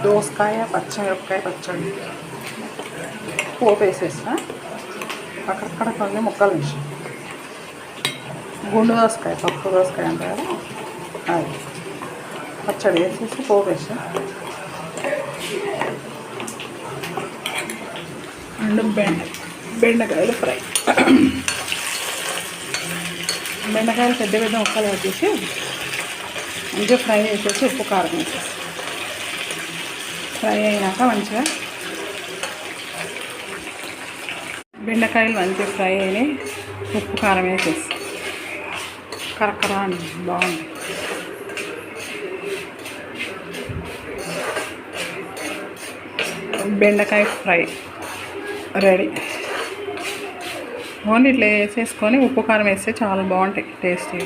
దోసకాయ పచ్చిమిరపకాయ పచ్చడి పోపు వేసేసిన అక్కడక్కడ కొన్ని ముక్కలు వేసి గుండు దోసకాయ పప్పు దోసకాయ అంటారు అది పచ్చడి వేసేసి పోపు వేసి అండ్ బెండకాయలు ఫ్రై. బెండకాయలు పెద్ద పెద్ద ముక్కలు వేసేసి మంచిగా ఫ్రై చేసేసి ఉప్పు కారం వేసేసి ఫ్రై అయినాక మంచిగా బెండకాయలు మంచిగా ఫ్రై అయినాయి ఉప్పు కారం వేసేసి కరకరా అని బాగుంది. బెండకాయ ఫ్రై రెడీ. ఓన్లీ ఇట్లా వేసేసుకొని ఉప్పు కారం వేస్తే చాలా బాగుంటాయి టేస్టీ.